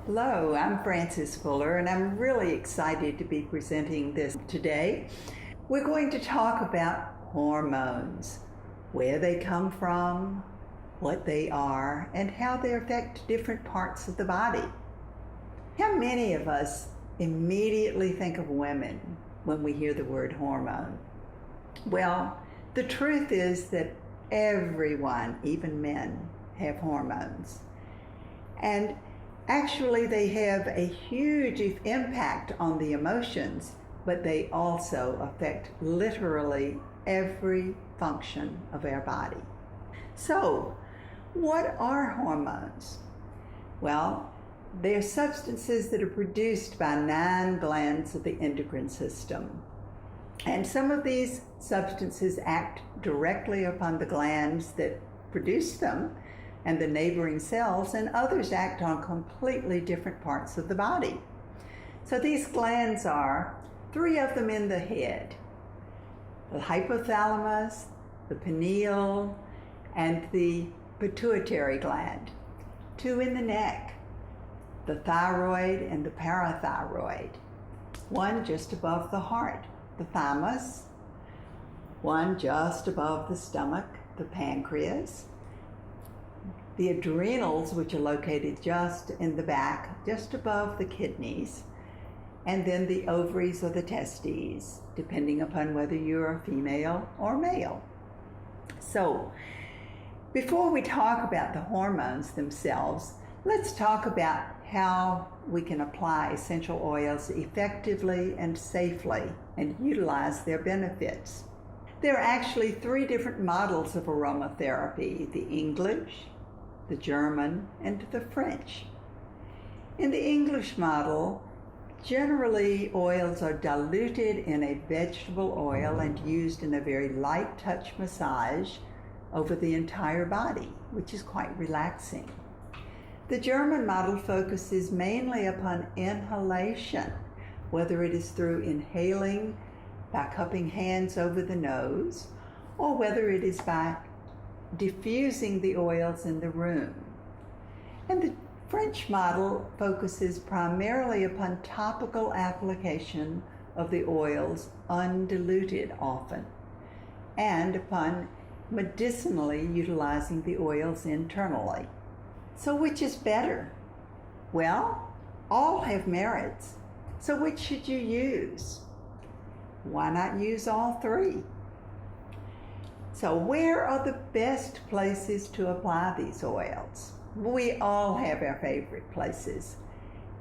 Hello, I'm Frances Fuller, and I'm really excited to be presenting this today. We're going to talk about hormones, where they come from, what they are, and how they affect different parts of the body. How many of us immediately think of women when we hear the word hormone? Well, the truth is that everyone, even men, have hormones. And actually, they have a huge impact on the emotions, but they also affect literally every function of our body. So, what are hormones? Well, they're substances that are produced by 9 glands of the endocrine system. And some of these substances act directly upon the glands that produce them and the neighboring cells, and others act on completely different parts of the body. So these glands are 3 of them in the head: the hypothalamus, the pineal, and the pituitary gland. 2 in the neck: the thyroid and the parathyroid. 1 just above the heart, the thymus. 1 just above the stomach, the pancreas. The adrenals, which are located just in the back, just above the kidneys, and then the ovaries or the testes, depending upon whether you're a female or male. So, before we talk about the hormones themselves, let's talk about how we can apply essential oils effectively and safely and utilize their benefits. There are actually 3 different models of aromatherapy: the English, the German, and the French. In the English model, generally oils are diluted in a vegetable oil and used in a very light touch massage over the entire body, which is quite relaxing. The German model focuses mainly upon inhalation, whether it is through inhaling by cupping hands over the nose, or whether it is by diffusing the oils in the room. And the French model focuses primarily upon topical application of the oils, undiluted often, and upon medicinally utilizing the oils internally. So which is better? Well, all have merits. So which should you use? Why not use all 3? So where are the best places to apply these oils? We all have our favorite places.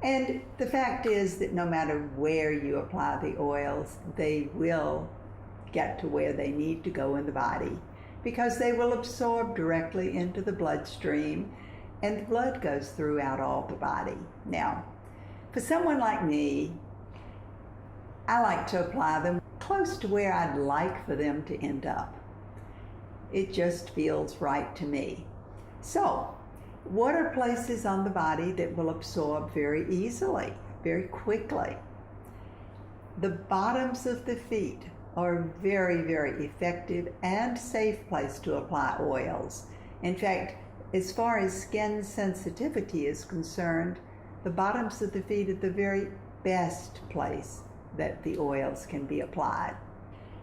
And the fact is that no matter where you apply the oils, they will get to where they need to go in the body, because they will absorb directly into the bloodstream, and the blood goes throughout all the body. Now, for someone like me, I like to apply them close to where I'd like for them to end up. It just feels right to me. So, what are places on the body that will absorb very easily, very quickly? The bottoms of the feet are a very, very effective and safe place to apply oils. In fact, as far as skin sensitivity is concerned, the bottoms of the feet are the very best place that the oils can be applied.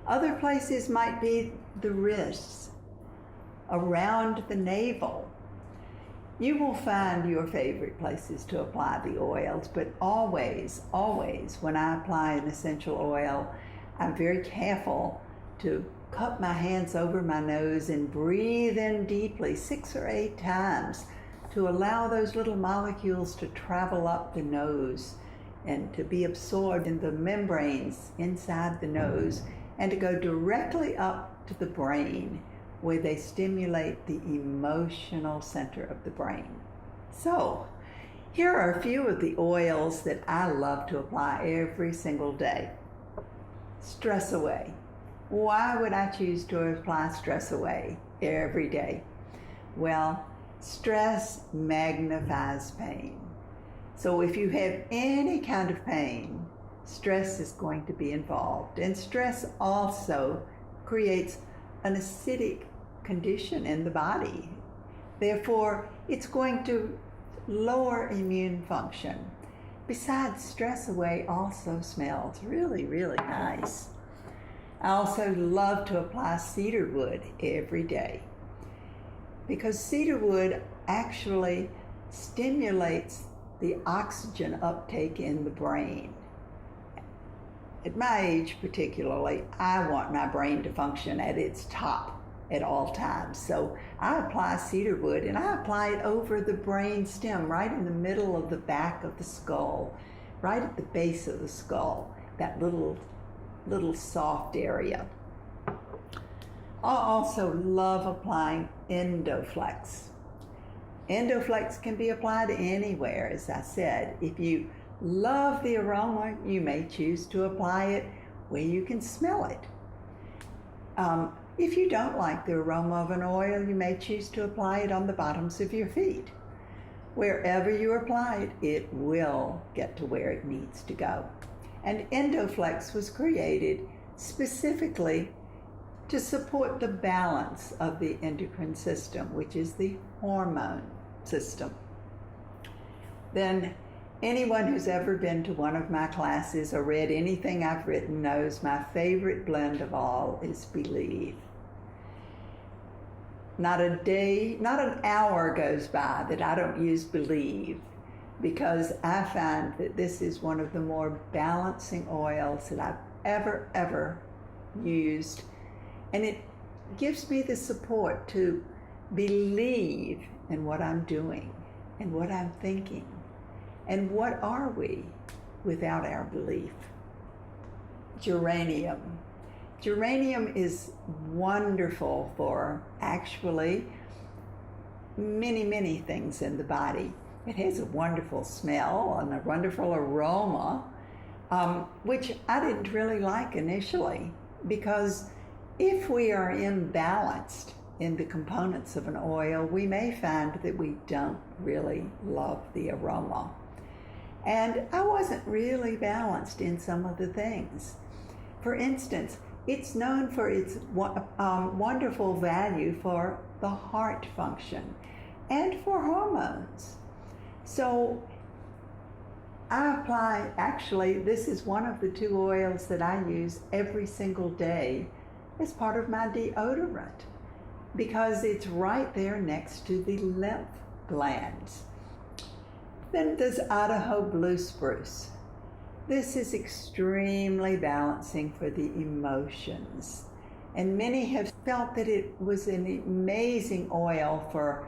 Other places might be the wrists, around the navel. You will find your favorite places to apply the oils, but always, when I apply an essential oil, I'm very careful to cup my hands over my nose and breathe in deeply 6 or 8 times to allow those little molecules to travel up the nose and to be absorbed in the membranes inside the nose and to go directly up to the brain, where they stimulate the emotional center of the brain. So, here are a few of the oils that I love to apply every single day. Stress Away. Why would I choose to apply Stress Away every day? Well, stress magnifies pain. So if you have any kind of pain, stress is going to be involved. And stress also creates an acidic condition in the body. Therefore, it's going to lower immune function. Besides, Stress Away also smells really, really nice. I also love to apply Cedar Wood every day because Cedar Wood actually stimulates the oxygen uptake in the brain. At my age particularly, I want my brain to function at its top at all times. So I apply Cedar Wood, and I apply it over the brain stem, right in the middle of the back of the skull, right at the base of the skull, that little soft area. I also love applying Endoflex. Endoflex can be applied anywhere, as I said. If you love the aroma, you may choose to apply it where you can smell it. If you don't like the aroma of an oil, you may choose to apply it on the bottoms of your feet. Wherever you apply it, it will get to where it needs to go. And Endoflex was created specifically to support the balance of the endocrine system, which is the hormone system. Then anyone who's ever been to one of my classes or read anything I've written knows my favorite blend of all is Believe. Not a day, not an hour goes by that I don't use Believe, because I find that this is one of the more balancing oils that I've ever used. And it gives me the support to believe in what I'm doing and what I'm thinking. And what are we without our belief? Geranium. Geranium is wonderful for actually many things in the body. It has a wonderful smell and a wonderful aroma, which I didn't really like initially, because if we are imbalanced in the components of an oil, we may find that we don't really love the aroma. And I wasn't really balanced in some of the things. For instance, it's known for its wonderful value for the heart function and for hormones. So I apply, actually, this is one of the 2 oils that I use every single day as part of my deodorant, because it's right there next to the lymph glands. Then there's Idaho Blue Spruce. This is extremely balancing for the emotions. And many have felt that it was an amazing oil for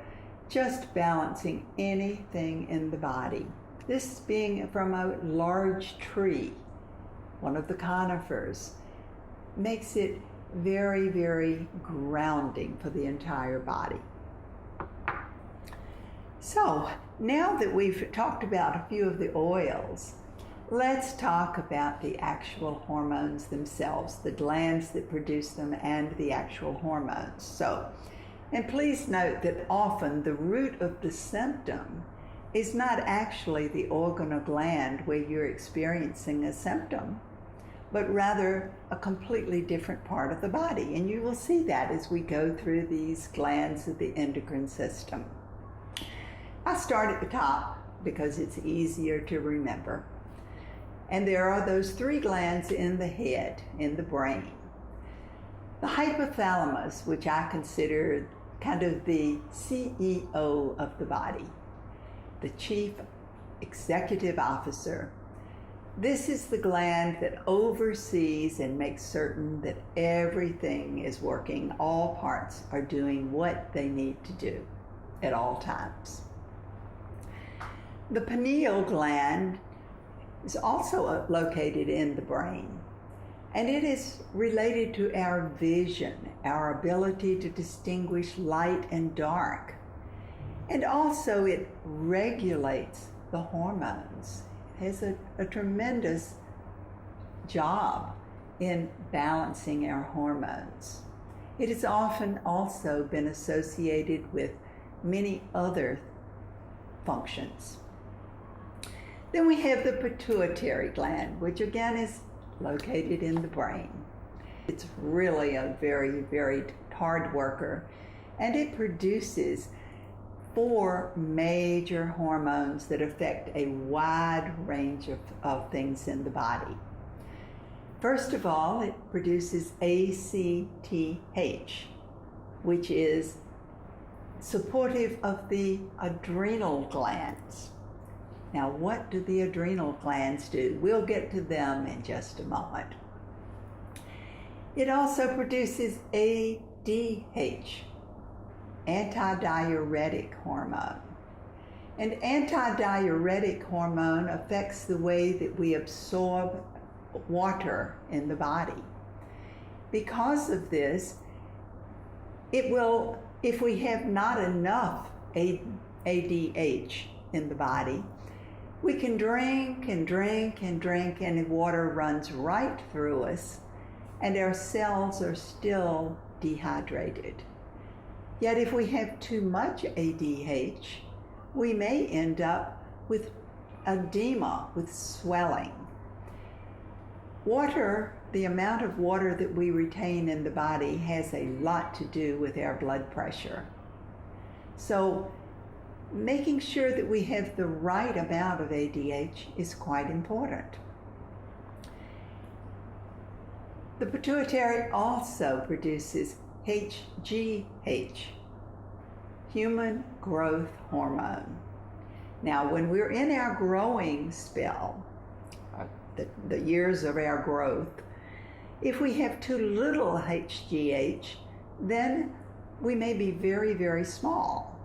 just balancing anything in the body. This being from a large tree, one of the conifers, makes it very grounding for the entire body. So now that we've talked about a few of the oils, let's talk about the actual hormones themselves, the glands that produce them, and the actual hormones. So, and please note that often the root of the symptom is not actually the organ or gland where you're experiencing a symptom, but rather a completely different part of the body. And you will see that as we go through these glands of the endocrine system. I start at the top because it's easier to remember. And there are those 3 glands in the head, in the brain. The hypothalamus, which I consider kind of the CEO of the body, the chief executive officer. This is the gland that oversees and makes certain that everything is working, all parts are doing what they need to do at all times. The pineal gland is also located in the brain, and it is related to our vision, our ability to distinguish light and dark, and also it regulates the hormones. It has a tremendous job in balancing our hormones. It has often also been associated with many other functions. Then we have the pituitary gland, which again is located in the brain. It's really a very hard worker, and it produces 4 major hormones that affect a wide range of things in the body. First of all, it produces ACTH, which is supportive of the adrenal glands. Now, what do the adrenal glands do? We'll get to them in just a moment. It also produces ADH, antidiuretic hormone. And antidiuretic hormone affects the way that we absorb water in the body. Because of this, it will, if we have not enough ADH in the body, we can drink and drink and drink, and the water runs right through us, and our cells are still dehydrated. Yet if we have too much ADH, we may end up with edema, with swelling. Water, the amount of water that we retain in the body, has a lot to do with our blood pressure. So making sure that we have the right amount of ADH is quite important. The pituitary also produces HGH, human growth hormone. Now, when we're in our growing spell, the years of our growth, if we have too little HGH, then we may be very, very small.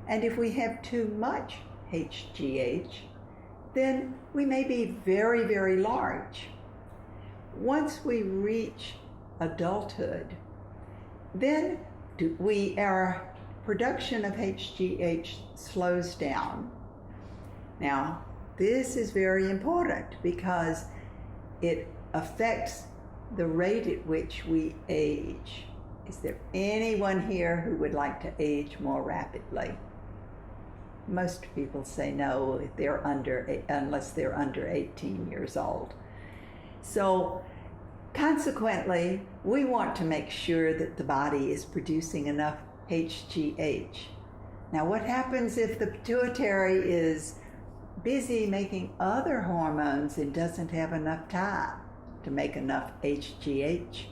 And if we have too much HGH, then we may be very, very large. Once we reach adulthood, then our production of HGH slows down. Now, this is very important because it affects the rate at which we age. Is there anyone here who would like to age more rapidly? Most people say no if they're unless they're under 18 years old. So consequently, we want to make sure that the body is producing enough HGH. Now, what happens if the pituitary is busy making other hormones and doesn't have enough time to make enough HGH?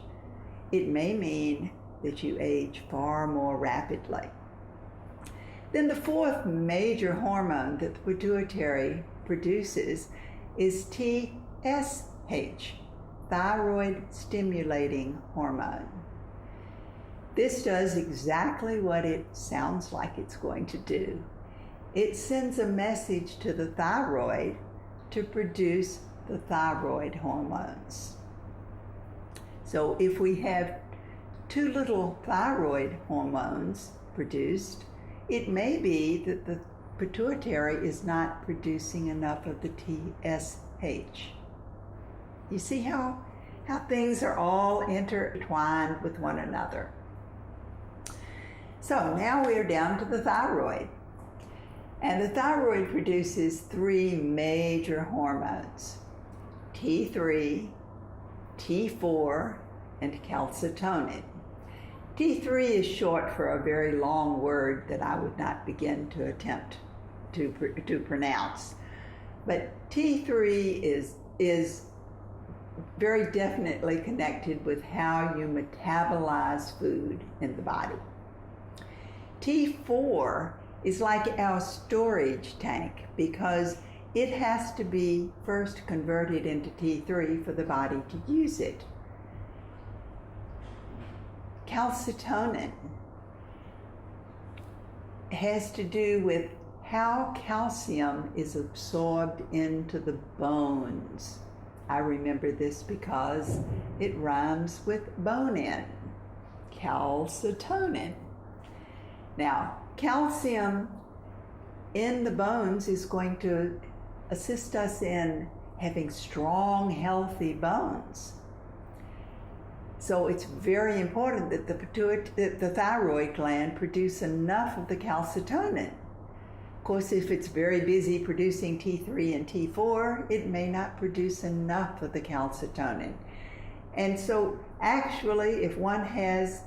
It may mean that you age far more rapidly. Then the 4th major hormone that the pituitary produces is TSH, thyroid stimulating hormone. This does exactly what it sounds like it's going to do. It sends a message to the thyroid to produce the thyroid hormones. So if we have too little thyroid hormones produced, it may be that the pituitary is not producing enough of the TSH. You see how things are all intertwined with one another. So now we're down to the thyroid. And the thyroid produces 3 major hormones: T3, T4, and calcitonin. T3 is short for a very long word that I would not begin to attempt to pronounce. But T3 is very definitely connected with how you metabolize food in the body. T4 is like our storage tank because it has to be first converted into T3 for the body to use it. Calcitonin has to do with how calcium is absorbed into the bones. I remember this because it rhymes with bone-in, calcitonin. Now, calcium in the bones is going to assist us in having strong, healthy bones. So it's very important that the thyroid gland produce enough of the calcitonin. Of course, if it's very busy producing T3 and T4, it may not produce enough of the calcitonin. And so actually, if one has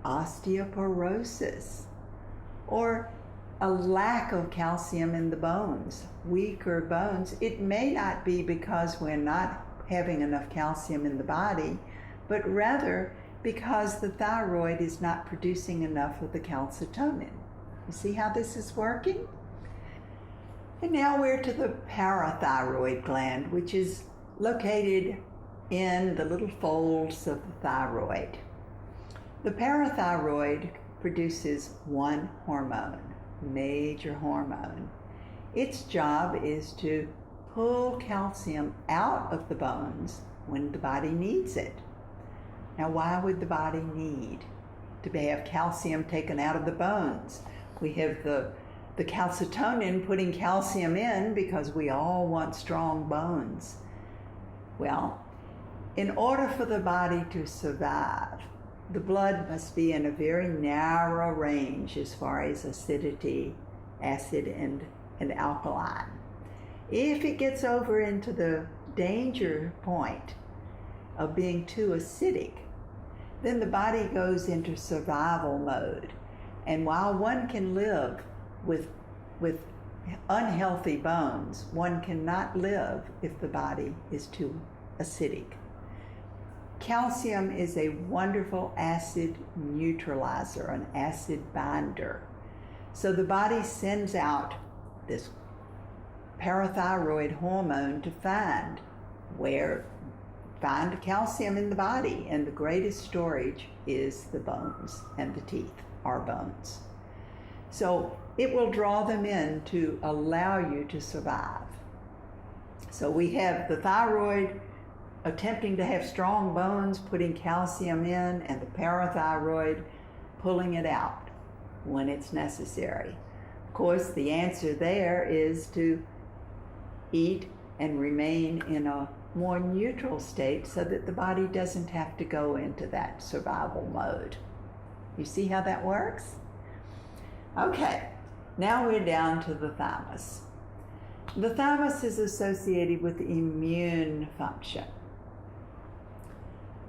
osteoporosis or a lack of calcium in the bones, weaker bones, it may not be because we're not having enough calcium in the body, but rather because the thyroid is not producing enough of the calcitonin. You see how this is working? And now we're to the parathyroid gland, which is located in the little folds of the thyroid. The parathyroid produces one hormone, major hormone. Its job is to pull calcium out of the bones when the body needs it. Now, why would the body need to have calcium taken out of the bones? We have the calcitonin putting calcium in because we all want strong bones. Well, in order for the body to survive, the blood must be in a very narrow range as far as acidity, acid, and alkaline. If it gets over into the danger point of being too acidic, then the body goes into survival mode. And while one can live with unhealthy bones, one cannot live if the body is too acidic. Calcium is a wonderful acid neutralizer, an acid binder. So the body sends out this parathyroid hormone to find calcium in the body, and the greatest storage is the bones and the teeth, our bones. So it will draw them in to allow you to survive. So we have the thyroid attempting to have strong bones, putting calcium in, and the parathyroid pulling it out when it's necessary. Of course, the answer there is to eat and remain in a more neutral state so that the body doesn't have to go into that survival mode. You see how that works? Okay, now we're down to the thymus. The thymus is associated with immune function.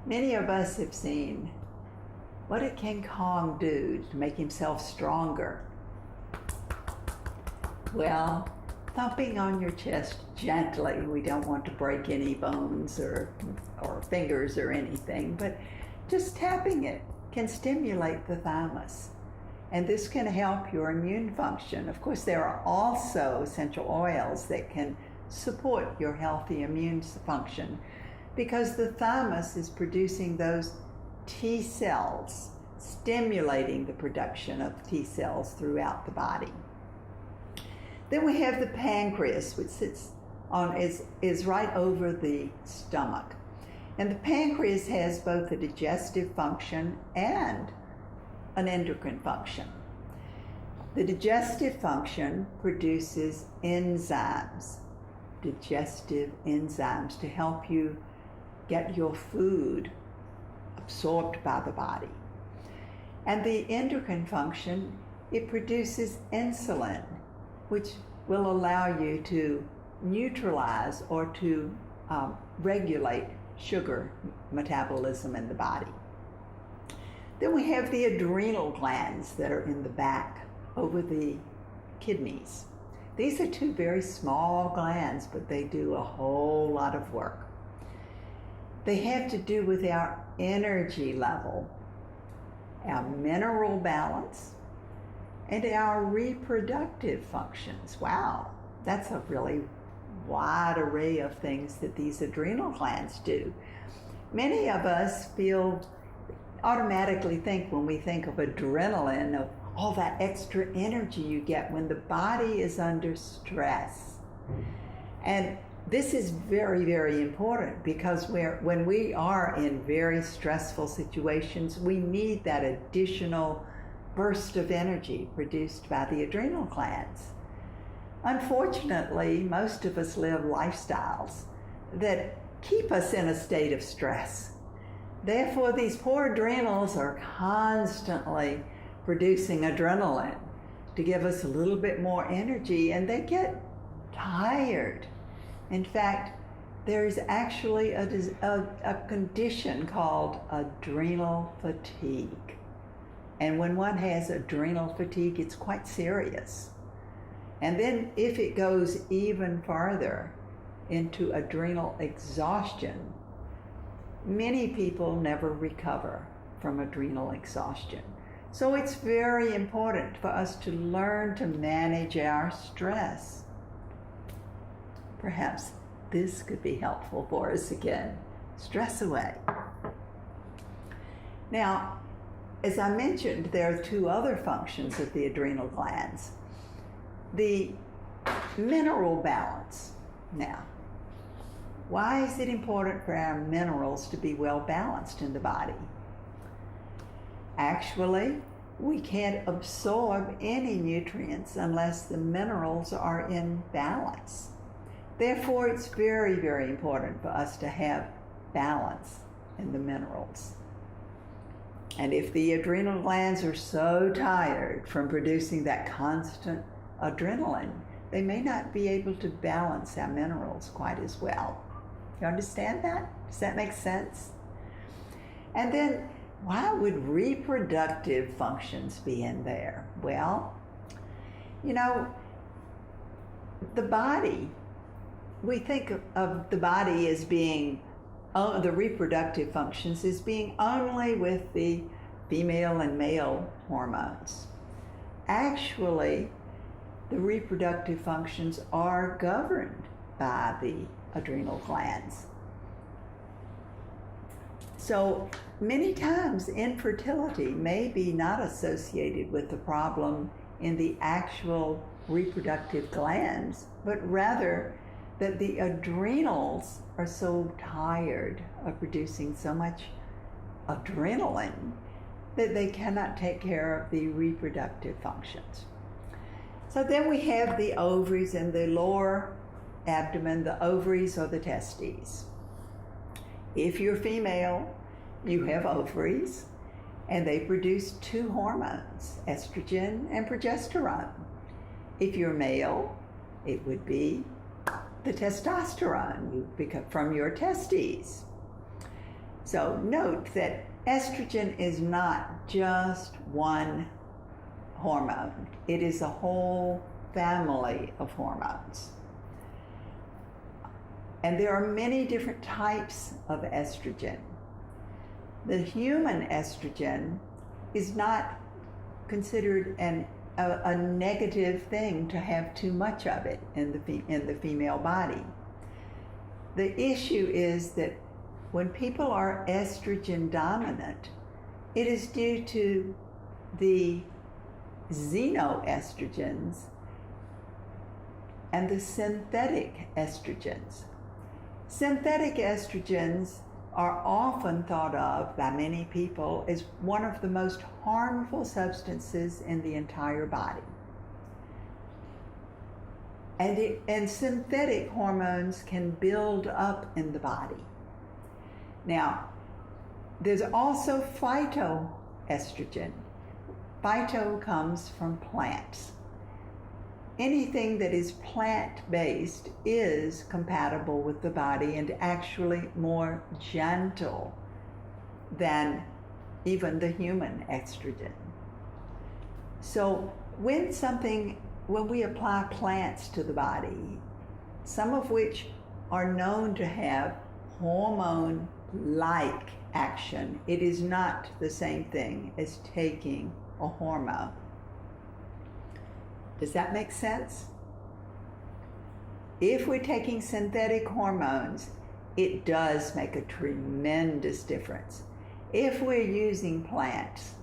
Many of us have seen what did King Kong do to make himself stronger? Well, thumping on your chest gently. We don't want to break any bones or fingers or anything, but just tapping it can stimulate the thymus. And this can help your immune function. Of course, there are also essential oils that can support your healthy immune function because the thymus is producing those T cells, stimulating the production of T cells throughout the body. Then we have the pancreas, which is right over the stomach. And the pancreas has both a digestive function and an endocrine function. The digestive function produces enzymes, digestive enzymes, to help you get your food absorbed by the body. And the endocrine function, it produces insulin, which will allow you to neutralize or to regulate sugar metabolism in the body. Then we have the adrenal glands that are in the back over the kidneys. These are two very small glands, but they do a whole lot of work. They have to do with our energy level, our mineral balance, and our reproductive functions. Wow, that's a really wide array of things that these adrenal glands do. Many of us automatically think when we think of adrenaline of all that extra energy you get when the body is under stress. And this is very, very important because when we are in very stressful situations, we need that additional burst of energy produced by the adrenal glands. Unfortunately, most of us live lifestyles that keep us in a state of stress. Therefore, these poor adrenals are constantly producing adrenaline to give us a little bit more energy, and they get tired. In fact, there is actually a condition called adrenal fatigue. And when one has adrenal fatigue, it's quite serious. And then if it goes even farther into adrenal exhaustion, many people never recover from adrenal exhaustion. So it's very important for us to learn to manage our stress. Perhaps this could be helpful for us again. Stress away. Now, as I mentioned, there are two other functions of the adrenal glands. The mineral balance. Now, why is it important for our minerals to be well balanced in the body? Actually, we can't absorb any nutrients unless the minerals are in balance. Therefore, it's very, very important for us to have balance in the minerals. And if the adrenal glands are so tired from producing that constant adrenaline, they may not be able to balance our minerals quite as well. You understand that? Does that make sense? And then, why would reproductive functions be in there? Well, you know, the body, we think of the body as being, the reproductive functions as being only with the female and male hormones. Actually, the reproductive functions are governed by the adrenal glands. So many times infertility may be not associated with the problem in the actual reproductive glands, but rather that the adrenals are so tired of producing so much adrenaline that they cannot take care of the reproductive functions. So then we have the ovaries in the lower abdomen. The ovaries are the testes. If you're female, you have ovaries, and they produce two hormones, estrogen and progesterone. If you're male, it would be the testosterone you pick up from your testes. So note that estrogen is not just one hormone. It is a whole family of hormones. And there are many different types of estrogen. The human estrogen is not considered a negative thing to have too much of it in the female body. The issue is that when people are estrogen dominant, it is due to the xenoestrogens and the synthetic estrogens. Synthetic estrogens are often thought of by many people as one of the most harmful substances in the entire body. And synthetic hormones can build up in the body. Now, there's also phytoestrogen. Phyto comes from plants. Anything that is plant-based is compatible with the body and actually more gentle than even the human estrogen. So when we apply plants to the body, some of which are known to have hormone-like action, it is not the same thing as taking a hormone. Does that make sense? If we're taking synthetic hormones, it does make a tremendous difference. If we're using plants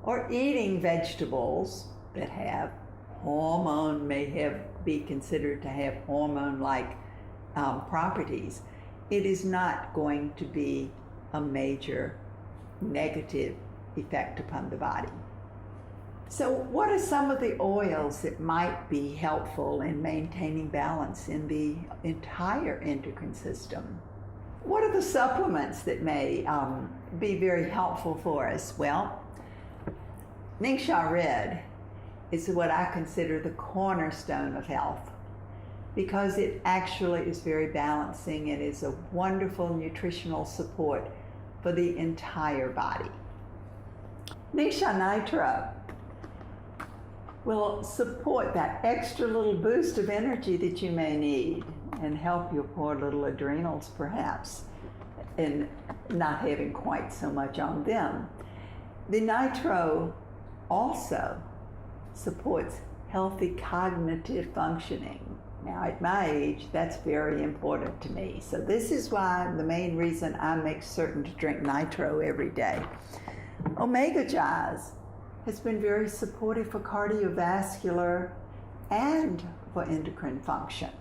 or eating vegetables that have hormone, be considered to have hormone-like properties, it is not going to be a major negative effect upon the body. So what are some of the oils that might be helpful in maintaining balance in the entire endocrine system? What are the supplements that may be very helpful for us? Well, Ningxia Red is what I consider the cornerstone of health, because it actually is very balancing and is a wonderful nutritional support for the entire body. Nisha Nitro will support that extra little boost of energy that you may need and help your poor little adrenals perhaps in not having quite so much on them. The nitro also supports healthy cognitive functioning. Now at my age, that's very important to me. So this is why the main reason I make certain to drink nitro every day. Omega Jazz has been very supportive for cardiovascular and for endocrine function.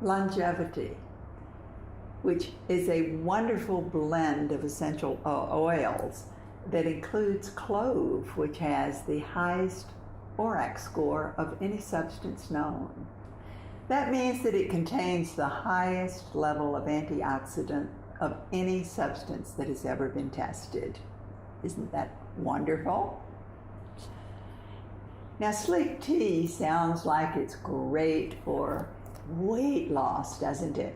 Longevity, which is a wonderful blend of essential oils that includes clove, which has the highest ORAC score of any substance known. That means that it contains the highest level of antioxidant of any substance that has ever been tested. Isn't that wonderful? Now, sleep tea sounds like it's great for weight loss, doesn't it?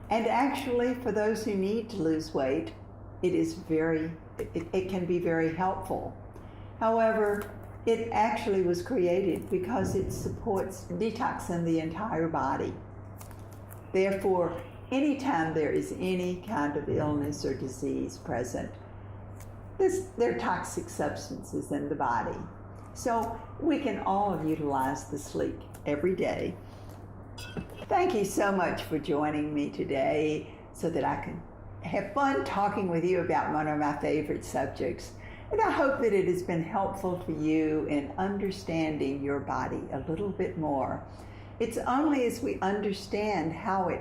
And actually, for those who need to lose weight, it can be very helpful. However, it actually was created because it supports detoxing the entire body. Therefore, anytime there is any kind of illness or disease present, there are toxic substances in the body. So we can all utilize the sleep every day. Thank you so much for joining me today so that I can have fun talking with you about one of my favorite subjects. And I hope that it has been helpful for you in understanding your body a little bit more. It's only as we understand how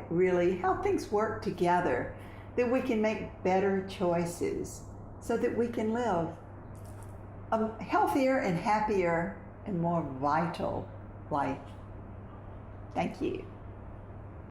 things work together that we can make better choices so that we can live a healthier and happier and more vital life. Thank you.